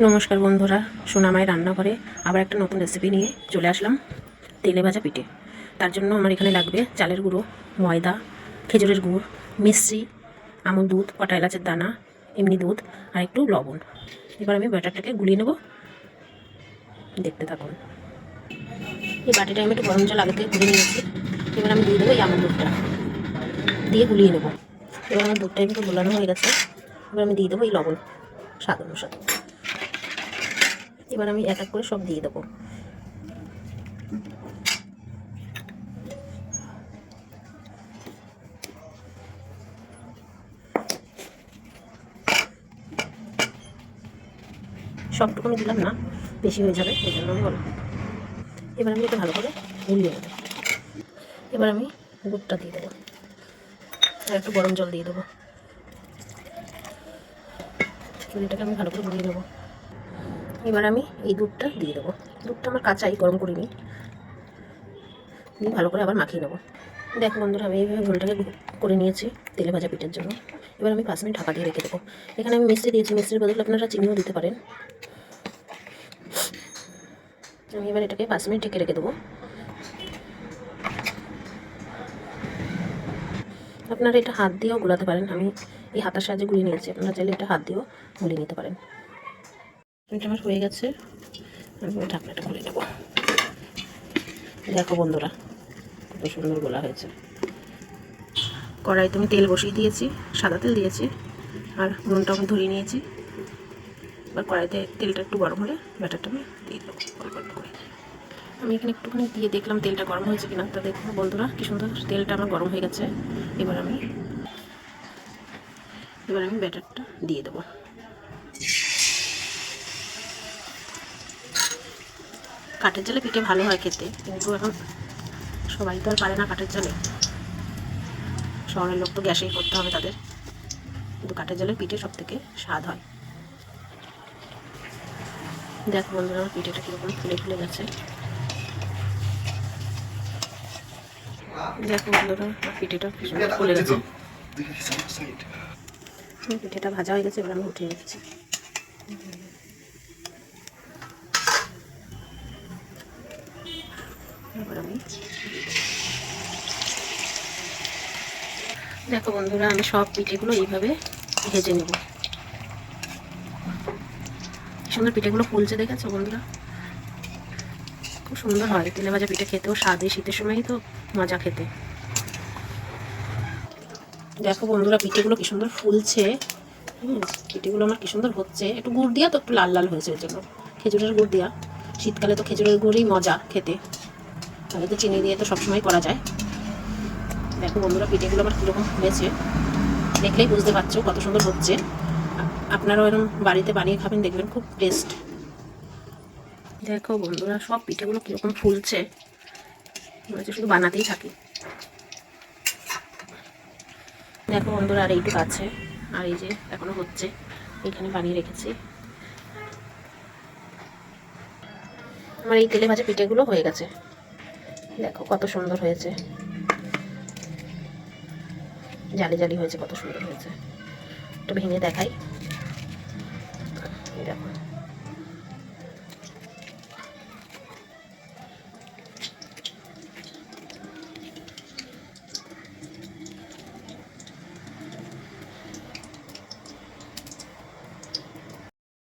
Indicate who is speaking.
Speaker 1: নমস্কার বন্ধুরা, সোনামাই রান্নাঘরে আবার একটা নতুন রেসিপি নিয়ে চলে আসলাম। তেলে ভাজা পিঠে। তার জন্য আমার এখানে লাগবে চালের গুঁড়ো, ময়দা, খেজুরের গুড়, মিশ্রি, আমুল দুধ, কটা এলাচের দানা, এমনি দুধ আর একটু লবণ। এবার আমি ব্যাটারটাকে গুলিয়ে নেব, দেখতে থাকুন। এই বাটিটা আমি একটু গরম জল আগে থেকে গুলিয়ে নিয়েছি। এবার আমি দিয়ে দেবো এই আমুল দুধটা, দিয়ে গুলিয়ে নেব। এবার আমার দুধটা একটু গোলানো হয়ে গেছে। এবার আমি দিয়ে দেবো এই লবণ স্বাদ অনুসারে। এবার আমি এক এক করে সব দিয়ে দেবো। সবটুকু আমি দিলাম না, বেশি হয়ে যাবে, এই জন্য আমি বললাম। এবার আমি এটা ভালো করে গুলিয়ে নেব। এবার আমি দুধটা দিয়ে দেবো আর একটু গরম জল দিয়ে দেবো। এটাকে আমি ভালো করে গুলিয়ে নেব। এবার আমি এই দুধটা দিয়ে দেবো। দুধটা আমার কাঁচাই, গরম করিনি। দিয়ে ভালো করে আবার মাখিয়ে নেবো। দেখো বন্ধুরা, আমি এইভাবে ঘোলটাকে করে নিয়েছি তেলে ভাজা পিঠের জন্য। এবার আমি 5 মিনিট ঢাকা দিয়ে রেখে দেবো। এখানে আমি মিষ্টি দিয়েছি, মিষ্টির বদলে আপনারা চিনিও দিতে পারেন। আমি এবার এটাকে 5 মিনিট ঢেকে রেখে দেবো। আপনারা এটা হাত দিয়েও গুলাতে পারেন। আমি এই হাতার সাহায্যে গুলিয়ে নিয়েছি, আপনারা চাইলে এটা হাত দিয়েও গুলিয়ে নিতে পারেন। এটা আমার হয়ে গেছে, আমি ঢাকনাটা খুলে নেব। দেখো বন্ধুরা, কত সুন্দর গোলা হয়েছে। কড়াইতে আমি তেল বসিয়ে দিয়েছি, সাদা তেল দিয়েছি, আর নুনটা আমি ধরিয়ে নিয়েছি। এবার কড়াইতে তেলটা একটু গরম হলে ব্যাটারটা আমি দিয়ে দেবো অল্প অল্প করে। আমি এখানে একটুখানি দিয়ে দেখলাম তেলটা গরম হয়েছে কিনা। তা দেখো বন্ধুরা, কি সুন্দর তেলটা আমার গরম হয়ে গেছে। এবার আমি ব্যাটারটা দিয়ে দেবো। কাঠের জালে পিঠে ভালো হয় খেতে, কিন্তু এখন সবাই তো আর পারে না কাঠের জালে। শহরের লোক তো গ্যাসেই করতে হবে তাদের, কিন্তু কাঠের জালের পিঠে সব থেকে স্বাদ হয়। দেখো বন্ধুরা, আমার পিঠেটা কীরকম ফুলে ফুলে গেছে। দেখো বন্ধুরা, আমার পিঠেটা কি সুন্দর ফুলে গেছে। পিঠেটা ভাজা হয়ে গেছে, এবার আমি উঠিয়ে নিচ্ছি। এবার আমি দেখো বন্ধুরা, আমি সব পিঠেগুলো এইভাবে ভেজে নেব। সুন্দর পিঠেগুলো ফুলছে, দেখেছো বন্ধুরা? খুব সুন্দর হয় তেলে ভাজা পিঠে, খেতেও স্বাদে, শীতের সময়ই তো মজা খেতে। দেখো বন্ধুরা, পিঠেগুলো কি সুন্দর ফুলছে। পিঠেগুলো আমার কি সুন্দর হচ্ছে। একটু গুড় দিয়া তো একটু লাল লাল হয়েছে, ওই জন্য খেজুরের গুড় দিয়া। শীতকালে তো খেজুরের গুড়ই মজা খেতে, তাহলে তো চিনি দিয়ে তো সবসময় করা যায়। দেখো বন্ধুরা, পিঠেগুলো আমার কীরকম হয়েছে, দেখলেই বুঝতে পারছো কত সুন্দর হচ্ছে। আপনারাও এরকম বাড়িতে বানিয়ে খাবেন, দেখবেন খুব টেস্ট। দেখো বন্ধুরা, সব পিঠেগুলো কীরকম ফুলছে, শুধু বানাতেই থাকি। দেখো বন্ধুরা, আর এইটুকু আছে, আর এই যে এখনো হচ্ছে, এইখানে বানিয়ে রেখেছি। আমার এই তেলে ভাজা পিঠেগুলো হয়ে গেছে। দেখো কত সুন্দর হয়েছে, জালি জালি হয়েছে, কত সুন্দর হয়েছে। একটু ভেঙে দেখাই, দেখো।